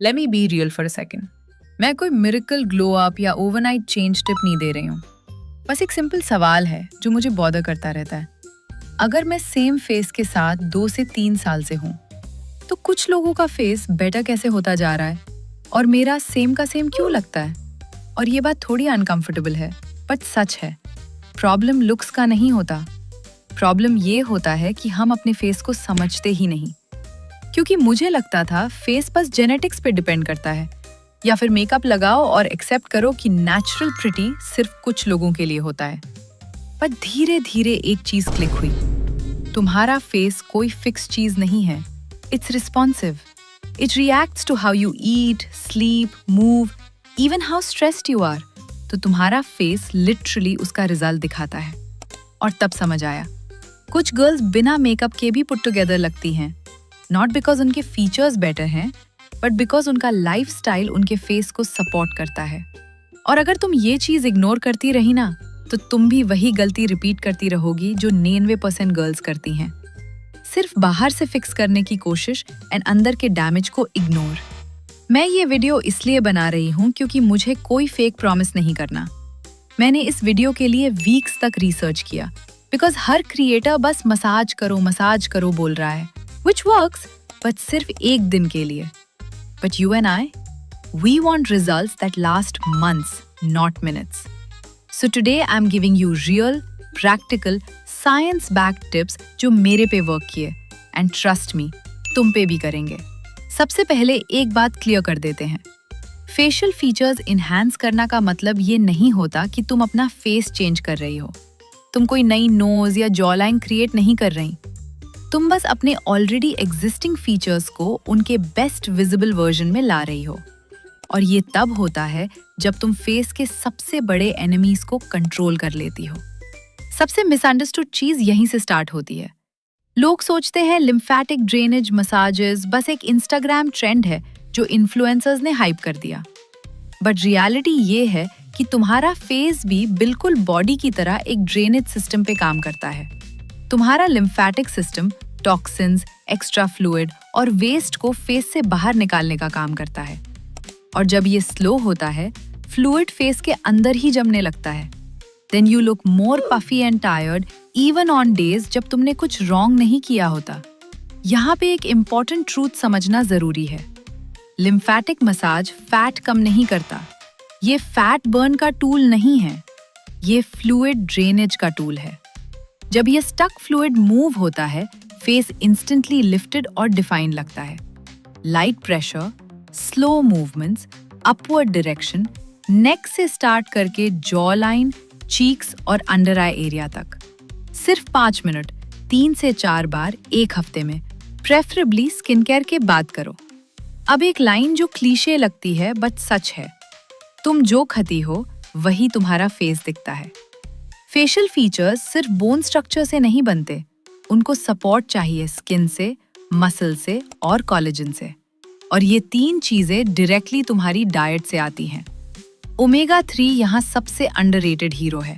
Let me be real for a second. मैं कोई miracle glow up या overnight change tip नहीं दे रही हूँ। बस एक सिंपल सवाल है जो मुझे बॉदर करता रहता है। अगर मैं सेम फेस के साथ 2 से 3 साल से हूँ, तो कुछ लोगों का फेस बेटर कैसे होता जा रहा है और मेरा सेम का सेम क्यों लगता है? और ये बात थोड़ी अनकंफर्टेबल है, बट सच है। प्रॉब्लम लुक्स का नहीं होता। प्रॉब्लम ये होता है कि हम अपने फेस को समझते ही नहीं। क्योंकि मुझे लगता था फेस बस जेनेटिक्स पे डिपेंड करता है, या फिर मेकअप लगाओ और एक्सेप्ट करो कि नेचुरल प्रिटी सिर्फ कुछ लोगों के लिए होता है। पर धीरे धीरे एक चीज क्लिक हुई। तुम्हारा फेस कोई फिक्स चीज नहीं है। It's responsive. It reacts to how you eat, sleep, move, even how stressed you are. तो तुम्हारा फेस लिटरली उसका रिजल्ट दिखाता है। और तब समझ आया, कुछ गर्ल्स बिना मेकअप के भी पुट टुगेदर लगती हैं। नॉट बिकॉज उनके फीचर्स बेटर हैं, बट बिकॉज उनका लाइफस्टाइल उनके फेस को सपोर्ट करता है। और अगर तुम ये चीज इग्नोर करती रही ना, तो तुम भी वही गलती रिपीट करती रहोगी जो 99% गर्ल्स करती हैं। सिर्फ बाहर से फिक्स करने की कोशिश एंड अंदर के डैमेज को इग्नोर। मैं ये वीडियो इसलिए बना रही हूँ क्योंकि मुझे कोई फेक प्रॉमिस नहीं करना। मैंने इस वीडियो के लिए वीक्स तक रिसर्च किया, बिकॉज हर क्रिएटर बस मसाज करो बोल रहा है, which works, but सिर्फ एक दिन के लिए। But you and I, we want results that last months, not minutes. So today I'm giving you real, practical, science-backed tips जो मेरे पे वर्क किए, and trust me, तुम पे भी करेंगे। सबसे पहले एक बात क्लियर कर देते हैं। फेशियल फीचर्स इन्हांस करना का मतलब ये नहीं होता कि तुम अपना फेस चेंज कर रही हो। तुम कोई नई नोज या जॉ लाइन क्रिएट नहीं कर रही। तुम बस अपने ऑलरेडी एग्जिस्टिंग फीचर्स को उनके बेस्ट विजिबल वर्जन में ला रही हो। और ये तब होता है जब तुम फेस के सबसे बड़े एनिमीज को कंट्रोल कर लेती हो। सबसे मिसअंडरस्टूड चीज यहीं से स्टार्ट होती है। लोग सोचते हैं लिम्फेटिक ड्रेनेज मसाजेस बस एक इंस्टाग्राम ट्रेंड है जो इन्फ्लुएंसर्स ने हाइप कर दिया। बट रियलिटी ये है कि तुम्हारा फेस भी बिल्कुल बॉडी की तरह एक ड्रेनेज सिस्टम पे काम करता है। तुम्हारा lymphatic system toxins, extra fluid और वेस्ट को फेस से बाहर निकालने का काम करता है। और जब ये स्लो होता है, फ्लूइड फेस के अंदर ही जमने लगता है। Then you look more puffy and tired even on days जब तुमने कुछ रॉन्ग नहीं किया होता। यहाँ पे एक इम्पॉर्टेंट ट्रूथ समझना जरूरी है। लिम्फेटिक मसाज फैट कम नहीं करता। ये फैट बर्न का टूल नहीं है, ये फ्लूइड ड्रेनेज का टूल है। जब ये स्टक फ्लूइड मूव होता है, फेस इंस्टेंटली लिफ्टेड और डिफाइंड लगता है। Light pressure, slow movements, upward direction, neck से स्टार्ट करके जॉ लाइन, चीक्स और अंडर आई एरिया तक। सिर्फ 5 मिनट, 3 से 4 बार एक हफ्ते में, प्रेफरेबली स्किन केयर के बाद करो। अब एक लाइन जो क्लीशे लगती है बट सच है। तुम जो खाती हो वही तुम्हारा फेस दिखता है। फेशियल फीचर्स सिर्फ बोन स्ट्रक्चर से नहीं बनते, उनको सपोर्ट चाहिए स्किन से, मसल से और कोलेजन से। और ये 3 चीजें डायरेक्टली तुम्हारी डाइट से आती हैं। ओमेगा 3 यहाँ सबसे अंडररेटेड हीरो है।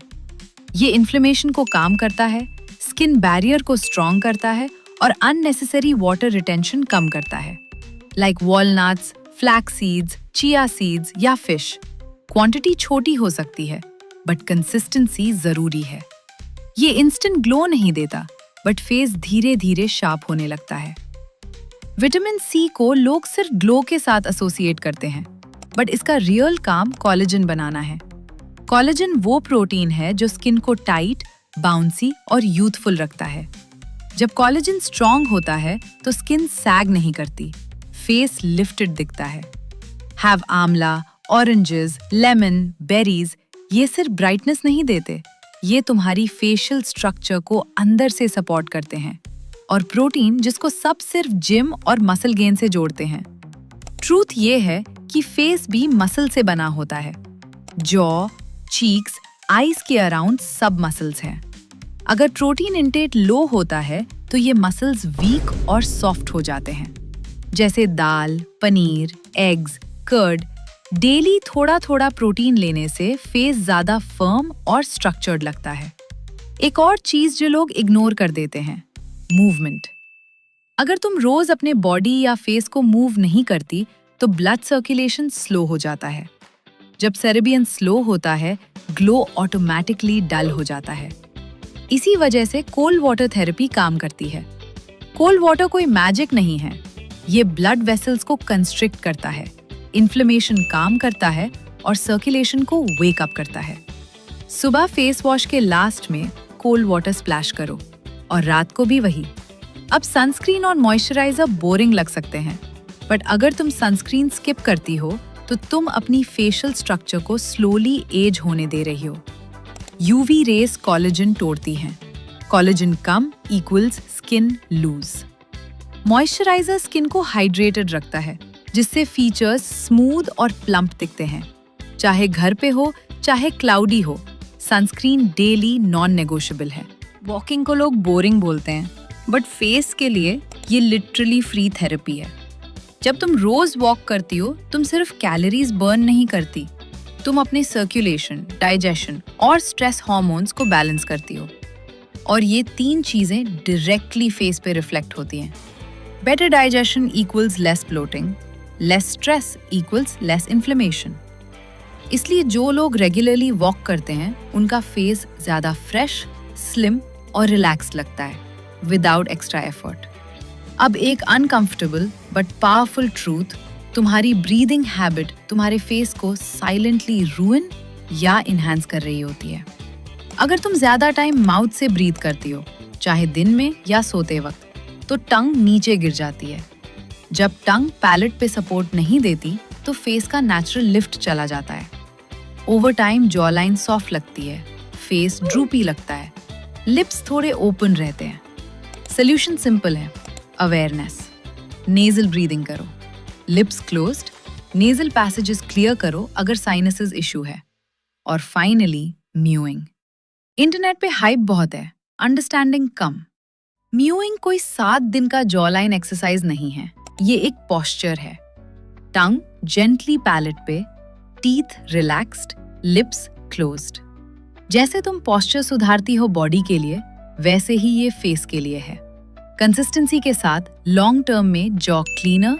ये इन्फ्लेमेशन को काम करता है, स्किन बैरियर को स्ट्रॉन्ग करता है और अननेसेसरी वाटर रिटेंशन कम करता है। Like walnuts, flax seeds, chia seeds या फिश। क्वांटिटी छोटी हो सकती है, बट कंसिस्टेंसी जरूरी है। ये इंस्टेंट ग्लो नहीं देता, बट फेस धीरे धीरे शार्प होने लगता है। विटामिन सी को लोग सिर्फ ग्लो के साथ एसोसिएट करते हैं, बट इसका रियल काम कोलेजन बनाना है। कोलेजन वो प्रोटीन है जो स्किन को टाइट, बाउंसी और यूथफुल रखता है। जब कोलेजन स्ट्रॉन्ग होता है तो स्किन सैग नहीं करती, फेस लिफ्टेड दिखता है। हैव आंवला, ऑरेंजेस, लेमन, बेरीज ये सिर्फ ब्राइटनेस नहीं देते, ये तुम्हारी फेशियल स्ट्रक्चर को अंदर से सपोर्ट करते हैं। और प्रोटीन जिसको सब सिर्फ जिम और मसल गेन से जोड़ते हैं। ट्रूथ ये है कि फेस भी मसल से बना होता है। जॉ, चीक्स, आईज के अराउंड सब मसल्स हैं। अगर प्रोटीन इंटेक लो होता है तो ये मसल्स वीक और सॉफ्ट हो जाते हैं। जैसे दाल, पनीर, एग्स, कर्ड, डेली थोड़ा थोड़ा प्रोटीन लेने से फेस ज्यादा फर्म और स्ट्रक्चर्ड लगता है। एक और चीज जो लोग इग्नोर कर देते हैं, मूवमेंट। अगर तुम रोज अपने बॉडी या फेस को मूव नहीं करती तो ब्लड सर्कुलेशन स्लो हो जाता है। जब सेरेबियन स्लो होता है, ग्लो ऑटोमेटिकली डल हो जाता है। इसी वजह से कोल्ड वाटर थेरेपी काम करती है। कोल्ड वाटर कोई मैजिक नहीं है, ये ब्लड वेसल्स को कंस्ट्रिक्ट करता है, इन्फ्लेमेशन काम करता है और सर्कुलेशन को वेक अप करता है। सुबह फेस वॉश के लास्ट में कोल्ड वाटर स्प्लैश करो और रात को भी वही। अब सनस्क्रीन और मॉइस्चराइजर बोरिंग लग सकते हैं, बट अगर तुम सनस्क्रीन स्किप करती हो तो तुम अपनी फेशियल स्ट्रक्चर को स्लोली एज होने दे रही हो। यूवी रेस कोलेजन तोड़ती हैं। कोलेजन कम equals skin loose. Moisturiser skin को हाइड्रेटेड रखता है, जिससे फीचर्स स्मूथ और प्लम्प दिखते हैं। चाहे घर पे हो चाहे क्लाउडी हो, सनस्क्रीन डेली नॉन नेगोशिएबल है। वॉकिंग को लोग बोरिंग बोलते हैं, बट फेस के लिए ये लिटरली फ्री थेरेपी है। जब तुम रोज वॉक करती हो, तुम सिर्फ कैलोरीज बर्न नहीं करती, तुम अपने सर्कुलेशन, डाइजेशन और स्ट्रेस हार्मोन्स को बैलेंस करती हो। और ये 3 चीजें डायरेक्टली फेस पे रिफ्लेक्ट होती हैं। Better digestion equals less bloating, less stress equals less inflammation. इसलिए जो लोग रेगुलरली वॉक करते हैं, उनका फेस ज्यादा फ्रेश, स्लिम और रिलैक्स लगता है, विदाउट एक्स्ट्रा एफर्ट। अब एक अनकंफर्टेबल बट पावरफुल ट्रूथ, तुम्हारी ब्रीदिंग हैबिट तुम्हारे फेस को साइलेंटली रूइन या इनहैंस कर रही होती है। अगर तुम ज्यादा टाइम माउथ से ब्रीथ करती हो, चाहे दिन में या सोते वक्त, तो टंग नीचे गिर जाती है। जब टंग पैलेट पे सपोर्ट नहीं देती, तो फेस का नेचुरल लिफ्ट चला जाता है। Over time jaw line soft लगती है, फेस ड्रूपी लगता है, लिप्स थोड़े ओपन रहते हैं। सोल्यूशन सिंपल है, अवेयरनेस। नेजल ब्रीदिंग करो, lips closed, nasal passages clear करो अगर साइनसेस इशू है। और फाइनली म्यूइंग। इंटरनेट पे हाइप बहुत है, अंडरस्टैंडिंग कम। म्यूइंग कोई 7 दिन का जॉ लाइन एक्सरसाइज नहीं है, ये एक पोस्चर है। टंग जेंटली पैलेट पे, टीथ रिलैक्स्ड, लिप्स क्लोज्ड। जैसे तुम पोस्चर सुधारती हो बॉडी के लिए, वैसे ही ये फेस के लिए है। कंसिस्टेंसी के साथ लॉन्ग टर्म में जॉ क्लीनर,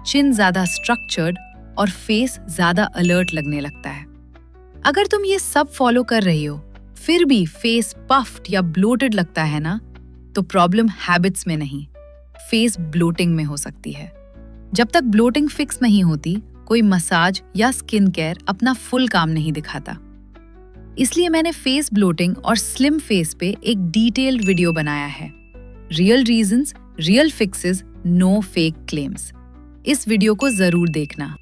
चिन ज्यादा स्ट्रक्चर्ड और फेस ज्यादा अलर्ट लगने लगता है। अगर तुम ये सब फॉलो कर रही हो, फिर भी फेस पफ्ड या ब्लोटेड लगता है ना, तो प्रॉब्लम हैबिट्स में नहीं, फेस ब्लोटिंग में हो सकती है। जब तक ब्लोटिंग फिक्स नहीं होती, कोई मसाज या स्किन केयर अपना फुल काम नहीं दिखाता। इसलिए मैंने फेस ब्लोटिंग और स्लिम फेस पे एक डिटेल्ड वीडियो बनाया है। Real reasons, real fixes, no fake claims. इस वीडियो को जरूर देखना।